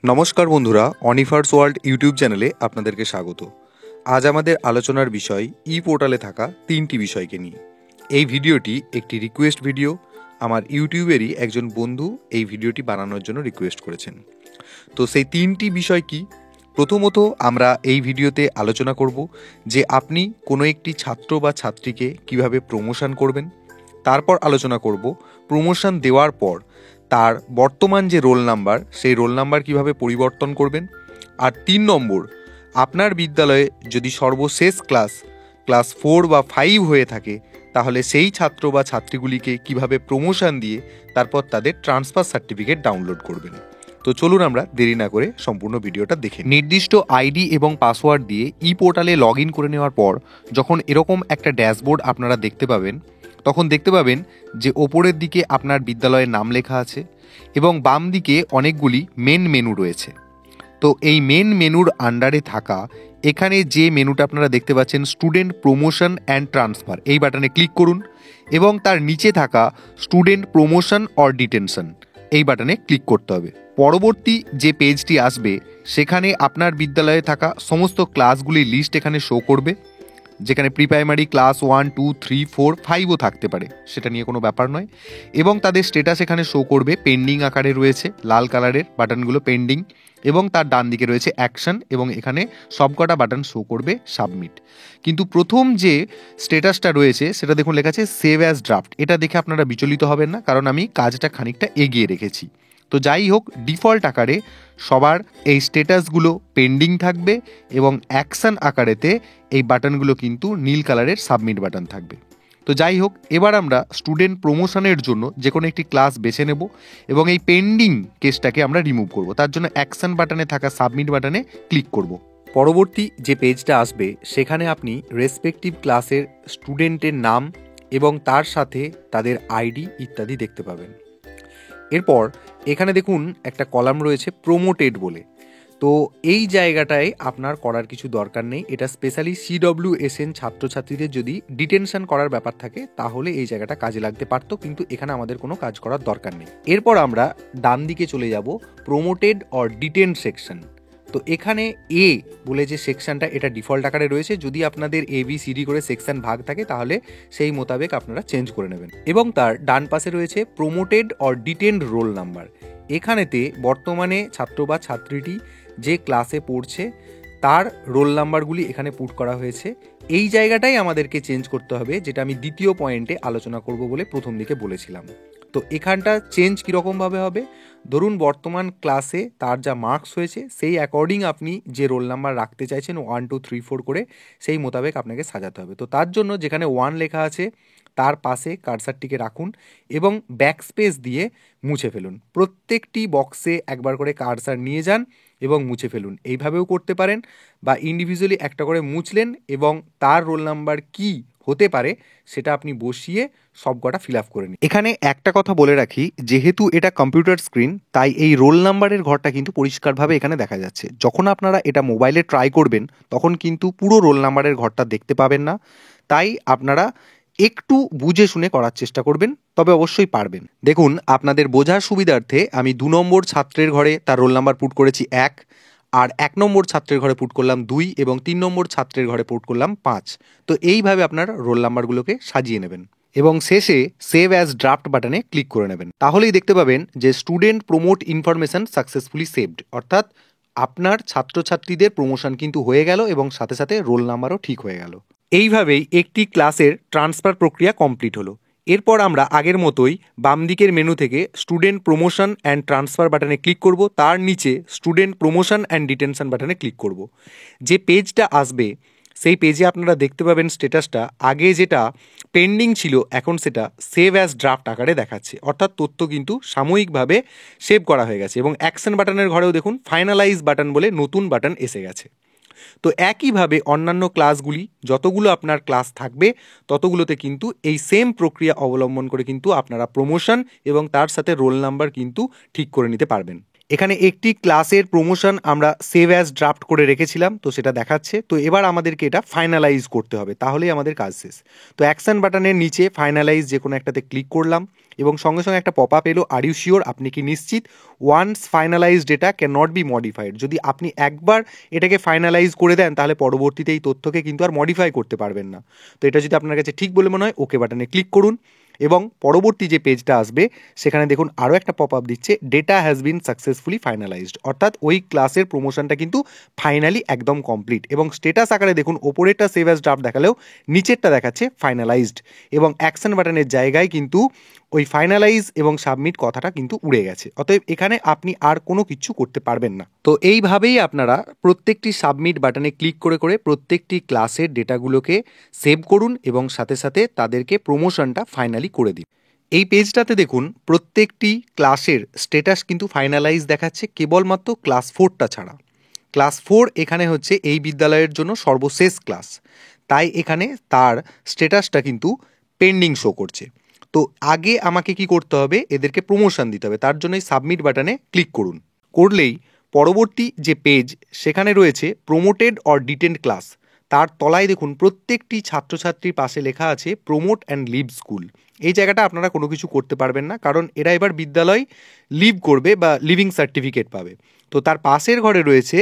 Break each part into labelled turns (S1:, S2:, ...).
S1: নমস্কার বন্ধুরা, অনিফার্স world YouTube চ্যানেলে আপনাদেরকে স্বাগত। আজ আমাদের আলোচনার বিষয় ই পোর্টালে থাকা 3টি বিষয়কে নিয়ে। এই ভিডিওটি একটি রিকোয়েস্ট ভিডিও। আমার ইউটিউবেরই একজন বন্ধু এই ভিডিওটি বানানোর জন্য রিকোয়েস্ট করেছেন। তো সেই 3টি বিষয় কি? প্রথমত আমরা এই ভিডিওতে আলোচনা করব যে আপনি কোনো একটি ছাত্র বা ছাত্রীকে কিভাবে প্রমোশন করবেন। তারপর আলোচনা করব প্রমোশন দেওয়ার পর তার বর্তমান যে রোল নাম্বার, সেই রোল নাম্বার কিভাবে পরিবর্তন করবেন। আর 3 নম্বর, আপনার বিদ্যালয়ে যদি সর্বশেষ ক্লাস 4 বা 5 হয়ে থাকে, তাহলে সেই ছাত্র বা ছাত্রীগুলিকে কিভাবে প্রমোশন দিয়ে তারপর তাদের ট্রান্সফার সার্টিফিকেট ডাউনলোড করবেন। তো চলুন আমরা দেরি না করে সম্পূর্ণ ভিডিওটা দেখে নিই। নির্দিষ্ট আইডি এবং পাসওয়ার্ড দিয়ে ই পোর্টালে লগ ইন করে নেওয়ার পর যখন এরকম একটা ড্যাশবোর্ড আপনারা দেখতে পাবেন, তখন দেখতে পাবেন যে ওপরের দিকে আপনার বিদ্যালয়ের নাম লেখা আছে এবং বাম দিকে অনেকগুলি মেন মেনু রয়েছে। তো এই মেন মেনুর আন্ডারে থাকা এখানে যে মেনুটা আপনারা দেখতে পাচ্ছেন স্টুডেন্ট প্রমোশন অ্যান্ড ট্রান্সফার, এই বাটনে ক্লিক করুন এবং তার নিচে থাকা স্টুডেন্ট প্রমোশন অর ডিটেনশন, এই বাটনে ক্লিক করতে হবে। পরবর্তী যে পেজটি আসবে সেখানে আপনার বিদ্যালয়ে থাকা সমস্ত ক্লাসগুলির লিস্ট এখানে শো করবে, যেখানে প্রি প্রাইমারি ক্লাস 1, 2, 3, 4, 5ও থাকতে পারে, সেটা নিয়ে কোনো ব্যাপার নয়। এবং তাদের স্ট্যাটাস এখানে শো করবে, পেন্ডিং আকারে রয়েছে, লাল কালারের বাটনগুলো পেন্ডিং, এবং তার ডান দিকে রয়েছে অ্যাকশন, এবং এখানে সবকটা বাটন শো করবে সাবমিট। কিন্তু প্রথম যে স্ট্যাটাসটা রয়েছে সেটা দেখুন লেখা আছে সেভ অ্যাজ ড্রাফট। এটা দেখে আপনারা বিচলিত হবেন না, কারণ আমি কাজটা খানিকটা এগিয়ে রেখেছি। তো যাই হোক, ডিফল্ট আকারে সবার এই স্ট্যাটাসগুলো পেন্ডিং থাকবে এবং অ্যাকশন আকারেতে এই বাটনগুলো কিন্তু নীল কালারের সাবমিট বাটন থাকবে। তো যাই হোক, এবার আমরা স্টুডেন্ট প্রমোশনের জন্য যে কোনো একটি ক্লাস বেছে নেব এবং এই পেন্ডিং কেসটাকে আমরা রিমুভ করব। তার জন্য অ্যাকশন বাটনে থাকা সাবমিট বাটনে ক্লিক করব। পরবর্তী যে পেজটা আসবে সেখানে আপনি রেসপেক্টিভ ক্লাসের স্টুডেন্টের নাম এবং তার সাথে তাদের আইডি ইত্যাদি দেখতে পাবেন। এরপর এখানে দেখুন একটা কলাম রয়েছে প্রমোটেড বলে। তো এই জায়গাটায় আপনার করার কিছু দরকার নেই। এটা স্পেশালি CWSN ছাত্রছাত্রীদের যদি ডিটেনশন করার ব্যাপার থাকে তাহলে এই জায়গাটা কাজে লাগতে পারতো, কিন্তু এখানে আমাদের কোনো কাজ করার দরকার নেই। এরপর আমরা ডান দিকে চলে যাব প্রমোটেড অর ডিটেন সেকশন। তো এখানে এ বলে যে সেকশনটা, এটা ডিফল্ট আকারে রয়েছে। যদি আপনাদের ABCD করে সেকশন ভাগ থাকে তাহলে সেই মোতাবেক আপনারা চেঞ্জ করে নেবেন। এবং তার ডান পাশে রয়েছে প্রমোটেড অর ডিটেনড রোল নাম্বার। এখানেতে বর্তমানে ছাত্র বা ছাত্রীটি যে ক্লাসে পড়ছে তার রোল নাম্বারগুলি এখানে পুট করা হয়েছে। এই জায়গাটাই আমাদেরকে চেঞ্জ করতে হবে, যেটা আমি দ্বিতীয় পয়েন্টে আলোচনা করব বলে প্রথম দিকে বলেছিলাম। তো এখানটা চেঞ্জ কীরকমভাবে হবে, ধরুন বর্তমান ক্লাসে তার যা মার্কস হয়েছে সেই অ্যাকর্ডিং আপনি যে রোল নাম্বার রাখতে চাইছেন 1, 2, 3, 4 করে, সেই মোতাবেক আপনাকে সাজাতে হবে। তো তার জন্য যেখানে 1 লেখা আছে তার পাশে কার্সারটিকে রাখুন এবং ব্যাকস্পেস দিয়ে মুছে ফেলুন। প্রত্যেকটি বক্সে একবার করে কার্সার নিয়ে যান এবং মুছে ফেলুন। এইভাবেও করতে পারেন, বা ইন্ডিভিজুয়ালি একটা করে মুছলেন এবং তার রোল নাম্বার কি হতে পারে সেটা আপনি বসিয়ে সবকটা ফিল আপ করে নিন। এখানে একটা কথা বলে রাখি, যেহেতু এটা কম্পিউটার স্ক্রিন, তাই এই রোল নাম্বারের ঘরটা কিন্তু পরিষ্কারভাবে এখানে দেখা যাচ্ছে। যখন আপনারা এটা মোবাইলে ট্রাই করবেন তখন কিন্তু পুরো রোল নাম্বারের ঘরটা দেখতে পাবেন না। তাই আপনারা একটু বুঝে শুনে করার চেষ্টা করবেন, তবে অবশ্যই পারবেন। দেখুন, আপনাদের বোঝার সুবিধার্থে আমি 2 নম্বর ছাত্রের ঘরে তার রোল নাম্বার পুট করেছি 1, আর 1 নম্বর ছাত্রের ঘরে পুট করলাম 2 এবং 3 নম্বর ছাত্রের ঘরে পুট করলাম 5। তো এইভাবে আপনার রোল নাম্বারগুলোকে সাজিয়ে নেবেন এবং শেষে সেভ অ্যাজ ড্রাফট বাটনে ক্লিক করে নেবেন। তাহলেই দেখতে পাবেন যে student promote information successfully saved, অর্থাৎ আপনার ছাত্রছাত্রীদের প্রমোশন কিন্তু হয়ে গেল এবং সাথে সাথে রোল নাম্বারও ঠিক হয়ে গেল। এইভাবেই একটি ক্লাসের ট্রান্সফার প্রক্রিয়া কমপ্লিট হলো। এরপর আমরা আগের মতোই বাম দিকের মেনু থেকে স্টুডেন্ট প্রমোশন অ্যান্ড ট্রান্সফার বাটনে ক্লিক করব, তার নিচে স্টুডেন্ট প্রমোশন অ্যান্ড ডিটেনশন বাটনে ক্লিক করব। যে পেজটা আসবে সেই পেজে আপনারা দেখতে পাবেন স্ট্যাটাসটা আগে যেটা পেন্ডিং ছিল এখন সেটা সেভ অ্যাজ ড্রাফট আকারে দেখাচ্ছে, অর্থাৎ তথ্য কিন্তু সাময়িকভাবে সেভ করা হয়ে গেছে। এবং অ্যাকশন বাটনের ঘরেও দেখুন ফাইনালাইজ বাটন বলে নতুন বাটন এসে গেছে। তো একইভাবে অন্যান্য ক্লাসগুলি যতগুলো আপনার ক্লাস থাকবে ততগুলোতে কিন্তু এই সেম প্রক্রিয়া অবলম্বন করে কিন্তু আপনারা প্রমোশন এবং তার সাথে রোল নাম্বার কিন্তু ঠিক করে নিতে পারবেন। এখানে একটি ক্লাসের প্রমোশন আমরা সেভ অ্যাজ ড্রাফট করে রেখেছিলাম, তো সেটা দেখাচ্ছে। তো এবার আমাদেরকে এটা ফাইনালাইজ করতে হবে, তাহলেই আমাদের কাজ শেষ। তো অ্যাকশন বাটনের নিচে ফাইনালাইজ যে কোনো একটাতে ক্লিক করলাম এবং সঙ্গে সঙ্গে একটা পপ আপ এলো, আর ইউ শিওর, আপনি কি নিশ্চিত? Once finalised data cannot be modified. যদি আপনি একবার এটাকে ফাইনালাইজ করে দেন তাহলে পরবর্তীতে এই তথ্যকে কিন্তু আর মডিফাই করতে পারবেন না। তো এটা যদি আপনার কাছে ঠিক বলে মনে হয়, ওকে বাটনে ক্লিক করুন এবং পরবর্তী যে পেজটা আসবে সেখানে দেখুন আরও একটা পপ আপ দিচ্ছে, data has been successfully finalised, অর্থাৎ ওই ক্লাসের প্রমোশনটা কিন্তু ফাইনালি একদম কমপ্লিট। এবং স্টেটাস আকারে দেখুন ওপরেরটা সেভ অ্যাজ ড্রাফট দেখালেও নিচেরটা দেখাচ্ছে ফাইনালাইজড, এবং অ্যাকশন বাটনের জায়গায় কিন্তু ওই ফাইনালাইজ এবং সাবমিট কথাটা কিন্তু উড়ে গেছে। অতএব এখানে আপনি আর কোনো কিছু করতে পারবেন না। তো এইভাবেই আপনারা প্রত্যেকটি সাবমিট বাটনে ক্লিক করে করে প্রত্যেকটি ক্লাসের ডেটাগুলোকে সেভ করুন এবং সাথে সাথে তাদেরকে প্রমোশনটা ফাইনালি করে দিন। এই পেজটাতে দেখুন প্রত্যেকটি ক্লাসের স্ট্যাটাস কিন্তু ফাইনালাইজ দেখাচ্ছে, কেবলমাত্র ক্লাস 4টা ছাড়া। ক্লাস 4 এখানে হচ্ছে এই বিদ্যালয়ের জন্য সর্বশেষ ক্লাস, তাই এখানে তার স্ট্যাটাসটা কিন্তু পেন্ডিং শো করছে। তো আগে আমাকে কি করতে হবে, এদেরকে প্রমোশন দিতে হবে। তার জন্য এই সাবমিট বাটনে ক্লিক করুন। করলেই পরবর্তী যে পেজ সেখানে রয়েছে প্রমোটেড অর ডিটেন্ড ক্লাস, তার তলায় দেখুন প্রত্যেকটি ছাত্রছাত্রীর পাশে লেখা আছে প্রমোট অ্যান্ড লিভ স্কুল। এই জায়গাটা আপনারা কোনো কিছু করতে পারবেন না, কারণ এরা এবার বিদ্যালয় লিভ করবে বা লিভিং সার্টিফিকেট পাবে। তো তার পাশের ঘরে রয়েছে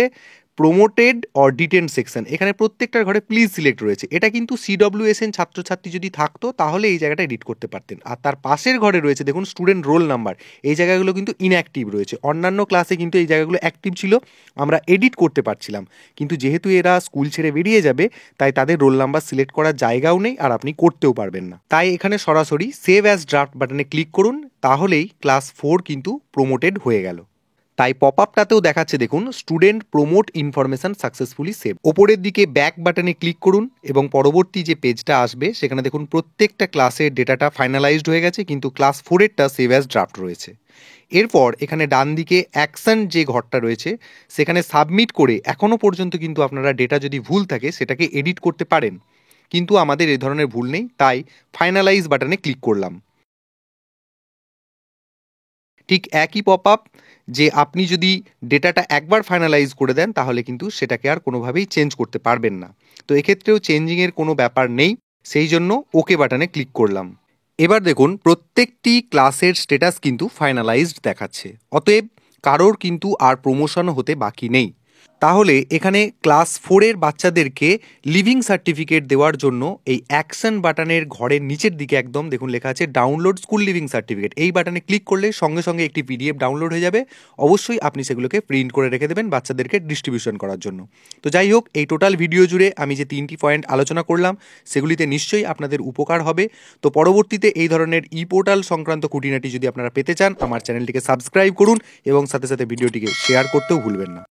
S1: প্রমোটেড অর ডিটেন্ড সেকশন, এখানে প্রত্যেকটার ঘরে প্লিজ সিলেক্ট রয়েছে। এটা কিন্তু CWSN ছাত্রছাত্রী যদি থাকতো তাহলে এই জায়গাটা এডিট করতে পারতেন। আর তার পাশের ঘরে রয়েছে দেখুন স্টুডেন্ট রোল নাম্বার, এই জায়গাগুলো কিন্তু ইনঅ্যাক্টিভ রয়েছে। অন্যান্য ক্লাসে কিন্তু এই জায়গাগুলো অ্যাক্টিভ ছিল, আমরা এডিট করতে পারছিলাম, কিন্তু যেহেতু এরা স্কুল ছেড়ে বেরিয়ে যাবে তাই তাদের রোল নাম্বার সিলেক্ট করার জায়গাও নেই, আর আপনি করতেও পারবেন না। তাই এখানে সরাসরি সেভ অ্যাজ ড্রাফট বাটনে ক্লিক করুন, তাহলেই ক্লাস 4 কিন্তু প্রমোটেড হয়ে গেল। তাই পপ আপটাতেও দেখাচ্ছে দেখুন student promote information successfully save. ওপরের দিকে ব্যাক বাটনে ক্লিক করুন এবং পরবর্তী যে পেজটা আসবে সেখানে দেখুন প্রত্যেকটা ক্লাসের ডেটাটা ফাইনালাইজড হয়ে গেছে, কিন্তু ক্লাস 4এরটা সেভ অ্যাজ ড্রাফট রয়েছে। এরপর এখানে ডান দিকে অ্যাকশন যে ঘরটা রয়েছে সেখানে সাবমিট করে এখনও পর্যন্ত কিন্তু আপনারা ডেটা যদি ভুল থাকে সেটাকে এডিট করতে পারেন, কিন্তু আমাদের এই ধরনের ভুল নেই, তাই ফাইনালাইজ বাটনে ক্লিক করলাম। ঠিক একই পপ আপ, যে আপনি যদি ডেটাটা একবার ফাইনালাইজ করে দেন তাহলে কিন্তু সেটাকে আর কোনোভাবেই চেঞ্জ করতে পারবেন না। তো এক্ষেত্রেও চেঞ্জিংয়ের কোনো ব্যাপার নেই, সেই জন্য ওকে বাটনে ক্লিক করলাম। এবার দেখুন প্রত্যেকটি ক্লাসের স্ট্যাটাস কিন্তু ফাইনালাইজড দেখাচ্ছে, অতএব কারোর কিন্তু আর প্রমোশন হতে বাকি নেই। তাহলে এখানে ক্লাস 4-এর বাচ্চাদেরকে লিভিং সার্টিফিকেট দেওয়ার জন্য এই অ্যাকশন বাটনের ঘরের নিচের দিকে একদম দেখুন লেখা আছে ডাউনলোড স্কুল লিভিং সার্টিফিকেট। এই বাটনে ক্লিক করলে সঙ্গে সঙ্গে একটি PDF ডাউনলোড হয়ে যাবে। অবশ্যই আপনি সেগুলোকে প্রিন্ট করে রেখে দেবেন বাচ্চাদেরকে ডিস্ট্রিবিউশন করার জন্য। তো যাই হোক, এই টোটাল ভিডিও জুড়ে আমি যে 3টি পয়েন্ট আলোচনা করলাম সেগুলিতে নিশ্চয়ই আপনাদের উপকার হবে। তো পরবর্তীতে এই ধরনের পোর্টাল সংক্রান্ত খুঁটিনাটি যদি আপনারা পেতে চান আমার চ্যানেলটিকে সাবস্ক্রাইব করুন এবং সাথে সাথে ভিডিওটিকে শেয়ার করতেও ভুলবেন না।